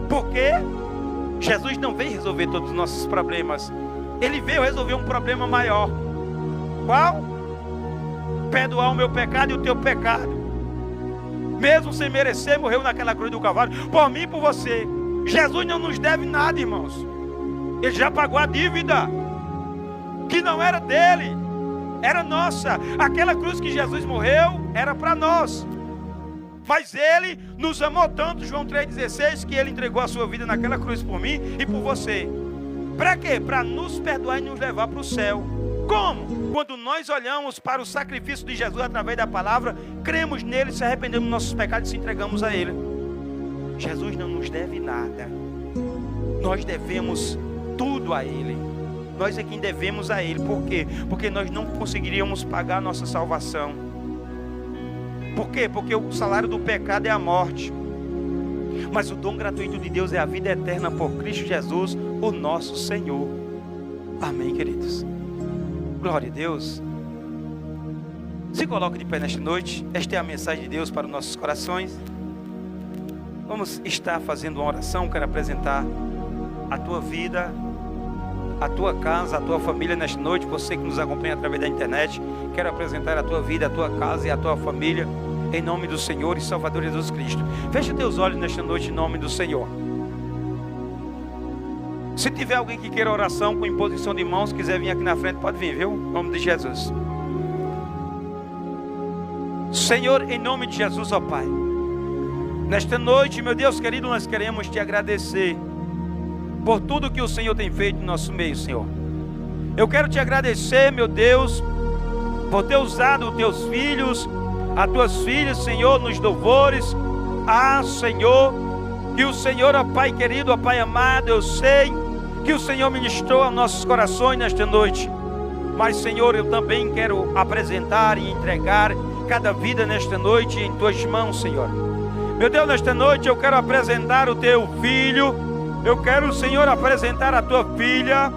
Porque Jesus não veio resolver todos os nossos problemas. Ele veio resolver um problema maior. Qual? Perdoar o meu pecado e o teu pecado. Mesmo sem merecer, morreu naquela cruz do Calvário, por mim e por você. Jesus não nos deve nada, irmãos. Ele já pagou a dívida, que não era dele, era nossa. Aquela cruz que Jesus morreu, era para nós. Mas Ele nos amou tanto, João 3,16, que Ele entregou a sua vida naquela cruz por mim e por você. Para quê? Para nos perdoar e nos levar para o céu. Como? Quando nós olhamos para o sacrifício de Jesus através da palavra, cremos nele, se arrependemos dos nossos pecados e se entregamos a Ele. Jesus não nos deve nada. Nós devemos tudo a Ele. Nós é quem devemos a Ele. Por quê? Porque nós não conseguiríamos pagar a nossa salvação. Por quê? Porque o salário do pecado é a morte. Mas o dom gratuito de Deus é a vida eterna por Cristo Jesus, o nosso Senhor. Amém, queridos? Glória a Deus. Se coloque de pé nesta noite. Esta é a mensagem de Deus para os nossos corações. Vamos estar fazendo uma oração. Quero apresentar a tua vida, a tua casa, a tua família nesta noite. Você que nos acompanha através da internet, quero apresentar a tua vida, a tua casa e a tua família em nome do Senhor e Salvador Jesus Cristo. Feche teus olhos nesta noite em nome do Senhor. Se tiver alguém que queira oração com imposição de mãos, quiser vir aqui na frente, pode vir, viu? Em nome de Jesus. Senhor, em nome de Jesus, ó Pai, nesta noite, meu Deus querido, nós queremos te agradecer por tudo que o Senhor tem feito no nosso meio, Senhor. Eu quero te agradecer, meu Deus, por ter usado os teus filhos, as tuas filhas, Senhor, nos louvores. Ah, Senhor, que o Senhor, ó Pai querido, ó Pai amado, eu sei que o Senhor ministrou aos nossos corações nesta noite. Mas, Senhor, eu também quero apresentar e entregar cada vida nesta noite em tuas mãos, Senhor. Meu Deus, nesta noite eu quero apresentar o teu filho. Eu quero, Senhor, apresentar a tua filha.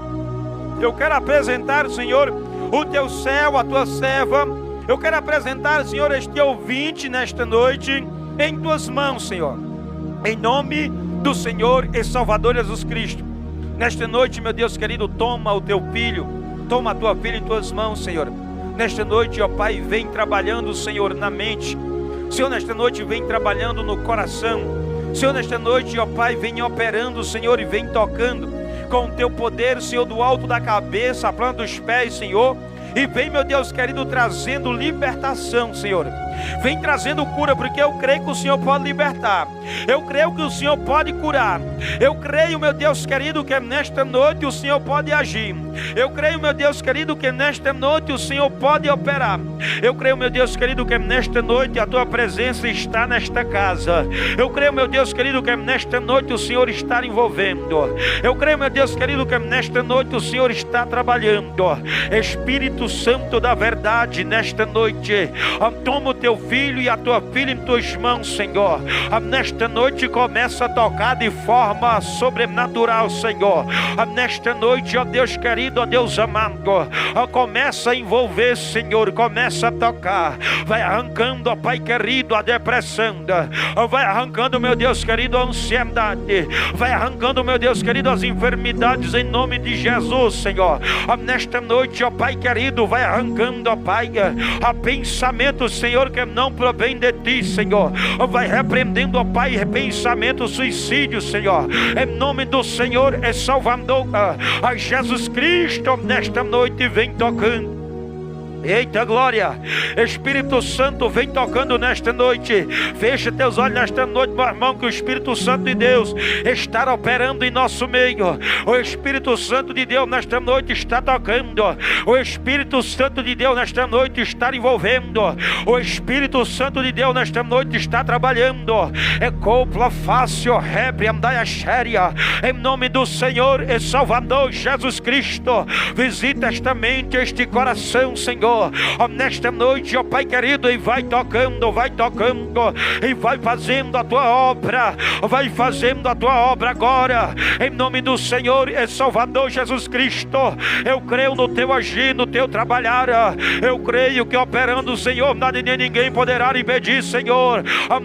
Eu quero apresentar, Senhor, o teu servo, a tua serva. Eu quero apresentar, Senhor, este ouvinte nesta noite em tuas mãos, Senhor. Em nome do Senhor e Salvador Jesus Cristo. Nesta noite, meu Deus querido, toma o teu filho, toma a tua filha em tuas mãos, Senhor. Nesta noite, ó Pai, vem trabalhando, Senhor, na mente. Senhor, nesta noite, vem trabalhando no coração. Senhor, nesta noite, ó Pai, vem operando, Senhor, e vem tocando com o teu poder, Senhor, do alto da cabeça, a planta dos pés, Senhor. E vem, meu Deus querido, trazendo libertação, Senhor. Vem trazendo cura, porque eu creio que o Senhor pode libertar. Eu creio que o Senhor pode curar. Eu creio, meu Deus querido, que nesta noite o Senhor pode agir. Eu creio, meu Deus querido, que nesta noite o Senhor pode operar. Eu creio, meu Deus querido, que nesta noite a tua presença está nesta casa. Eu creio, meu Deus querido, que nesta noite o Senhor está envolvendo. Eu creio, meu Deus querido, que nesta noite o Senhor está trabalhando. Espírito Santo da verdade, nesta noite, toma o teu filho e a tua filha em tuas mãos, Senhor. Nesta noite começa a tocar de forma sobrenatural, Senhor. Nesta noite, ó Deus querido, ó Deus amado, começa a envolver, Senhor, começa a tocar. Vai arrancando, ó Pai querido, a depressão. Vai arrancando, meu Deus querido, a ansiedade. Vai arrancando, meu Deus querido, as enfermidades em nome de Jesus, Senhor. Nesta noite, ó Pai querido, vai arrancando, ó Pai, a pensamento, Senhor, que não provém de ti, Senhor. Vai repreendendo, ó Pai, pensamento suicídio, Senhor. Em nome do Senhor e Salvador, a Jesus Cristo, nesta noite vem tocando. Eita glória, Espírito Santo vem tocando nesta noite. Fecha teus olhos nesta noite, meu irmão, que o Espírito Santo de Deus está operando em nosso meio. O Espírito Santo de Deus nesta noite está tocando. O Espírito Santo de Deus nesta noite está envolvendo. O Espírito Santo de Deus nesta noite está trabalhando. É copla fácil, repreendai a xéria. Em nome do Senhor e Salvador Jesus Cristo, visita esta mente, este coração, Senhor, nesta noite, ó Pai querido, e vai tocando, e vai fazendo a tua obra, vai fazendo a tua obra agora, em nome do Senhor e Salvador Jesus Cristo. Eu creio no teu agir, no teu trabalhar, eu creio que operando, Senhor, nada nem ninguém poderá impedir, Senhor,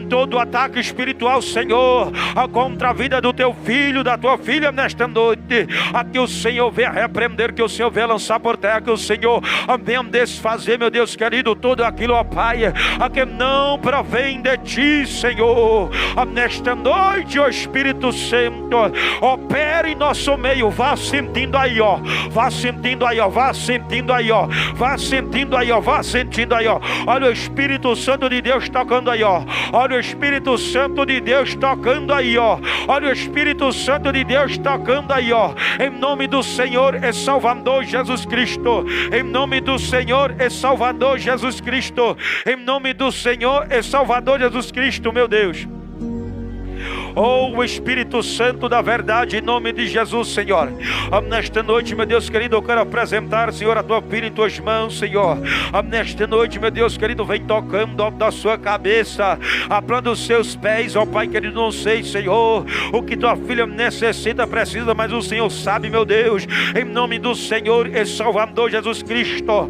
todo ataque espiritual, Senhor, contra a vida do teu filho, da tua filha nesta noite, que o Senhor venha repreender, que o Senhor venha lançar por terra, que o Senhor venha desfazer, meu Deus querido, tudo aquilo, ó Pai, que não provém de ti, Senhor. Nesta noite, ó Espírito Santo, opera em nosso meio. Vá sentindo aí, ó, vá sentindo aí, ó, vá sentindo aí, ó, vá sentindo aí, ó, vá sentindo aí, ó. Olha o Espírito Santo de Deus tocando aí, ó. Olha o Espírito Santo de Deus tocando aí, ó. Olha o Espírito Santo de Deus tocando aí, ó. Em nome do Senhor e Salvador Jesus Cristo, em nome do Senhor e Salvador Jesus Cristo, em nome do Senhor e Salvador Jesus Cristo, meu Deus. Oh, o Espírito Santo da verdade, em nome de Jesus, Senhor. Nesta noite, meu Deus querido, eu quero apresentar, Senhor, a tua filha em tuas mãos, Senhor. Nesta noite, meu Deus querido, vem tocando da sua cabeça, aplando os seus pés, ó Pai querido. Não sei, Senhor, o que tua filha necessita, precisa, mas o Senhor sabe, meu Deus. Em nome do Senhor e Salvador Jesus Cristo,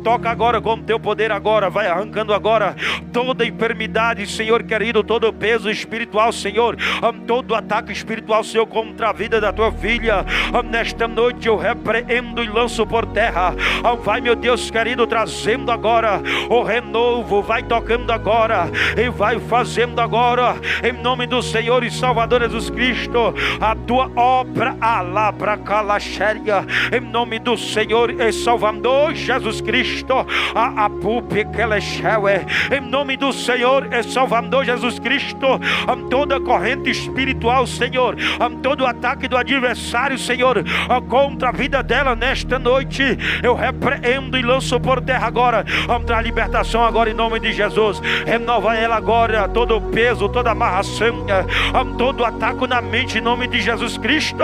toca agora com teu poder agora, vai arrancando agora toda enfermidade, Senhor querido, todo peso espiritual, Senhor, todo ataque espiritual, Senhor, contra a vida da tua filha. Nesta noite eu repreendo e lanço por terra. Vai, meu Deus querido, trazendo agora o renovo, vai tocando agora e vai fazendo agora, em nome do Senhor e Salvador Jesus Cristo, a tua obra, alabra calaxéria, em nome do Senhor e Salvador Jesus Cristo, a pupe que em nome do Senhor e Salvador Jesus Cristo, toda corrente espiritual, Senhor, todo ataque do adversário, Senhor, contra a vida dela nesta noite, eu repreendo e lanço por terra agora. Traz a libertação agora em nome de Jesus. Renova ela agora, todo o peso, toda a amarração, todo ataque na mente em nome de Jesus Cristo,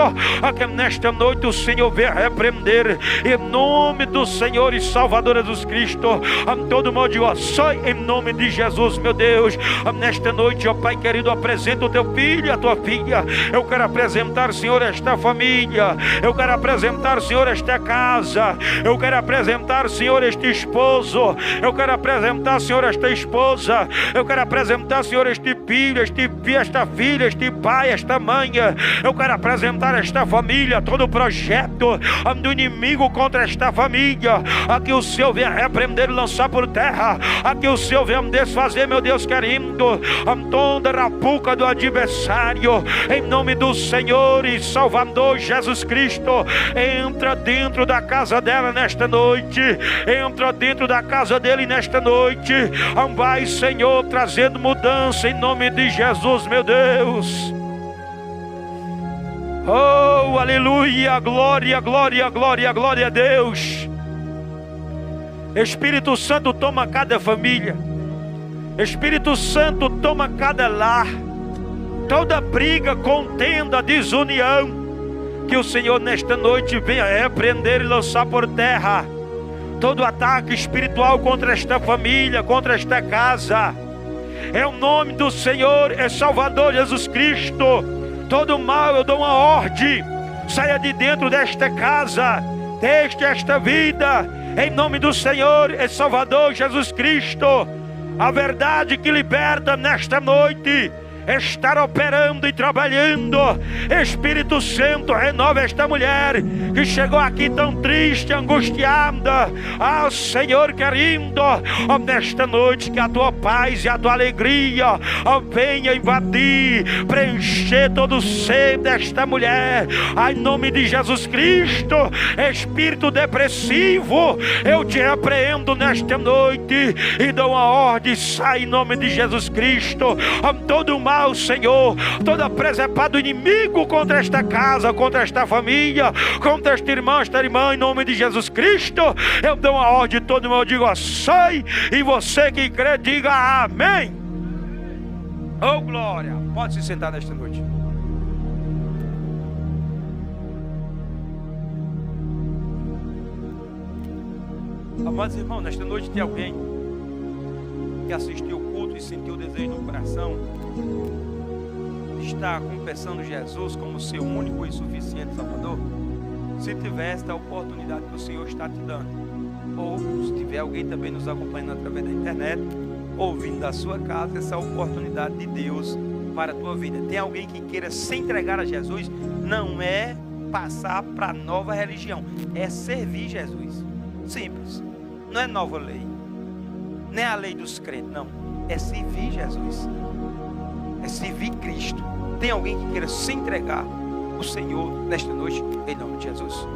que nesta noite o Senhor venha repreender em nome do Senhor e Salvador Jesus Cristo, todo mal de oração em nome de Jesus, meu Deus. Nesta noite, ó Pai querido, apresenta o teu filho, a tua filha. Eu quero apresentar, Senhor, esta família. Eu quero apresentar, Senhor, esta casa. Eu quero apresentar, Senhor, este esposo. Eu quero apresentar, Senhor, esta esposa. Eu quero apresentar, Senhor, este filho, esta filha, este pai, esta mãe. Eu quero apresentar esta família, todo o projeto do inimigo contra esta família. Aqui o Senhor venha repreender e lançar por terra. Aqui o Senhor venha desfazer, meu Deus querido, toda a rapuca do adversário, em nome do Senhor e Salvador Jesus Cristo. Entra dentro da casa dela nesta noite, entra dentro da casa dele nesta noite. Vai, Senhor, trazendo mudança em nome de Jesus, meu Deus. Oh, aleluia, glória, glória, glória, glória a Deus. Espírito Santo, toma cada família. Espírito Santo, toma cada lar. Toda briga, contenda, desunião, que o Senhor nesta noite venha repreender e lançar por terra todo ataque espiritual contra esta família, contra esta casa. É o nome do Senhor e Salvador Jesus Cristo. Todo mal eu dou uma ordem, saia de dentro desta casa, deixe esta vida, em nome do Senhor e Salvador Jesus Cristo. A verdade que liberta nesta noite estar operando e trabalhando. Espírito Santo, renova esta mulher que chegou aqui tão triste, angustiada. Senhor querido, nesta noite que a tua paz e a tua alegria venha invadir, preencher todo o ser desta mulher, em nome de Jesus Cristo. Espírito depressivo, eu te repreendo nesta noite e dou uma ordem, sai em nome de Jesus Cristo. Todo mal, Senhor, toda presepada do inimigo contra esta casa, contra esta família, contra esta irmã, em nome de Jesus Cristo, eu dou uma ordem, todo mundo, eu digo, sai, e você que crê, diga amém. Oh glória, pode se sentar nesta noite. Amados irmãos, nesta noite tem alguém que assistiu o culto e sentiu o desejo no coração de estar confessando Jesus como seu único e suficiente Salvador? Se tiver esta oportunidade que o Senhor está te dando, ou se tiver alguém também nos acompanhando através da internet, ouvindo da sua casa, essa oportunidade de Deus para a tua vida. Tem alguém que queira se entregar a Jesus? Não é passar para nova religião, é servir Jesus. Simples. Não é nova lei, não é a lei dos crentes, não, é servir Jesus, é servir Cristo. Tem alguém que queira se entregar ao Senhor nesta noite, em nome de Jesus?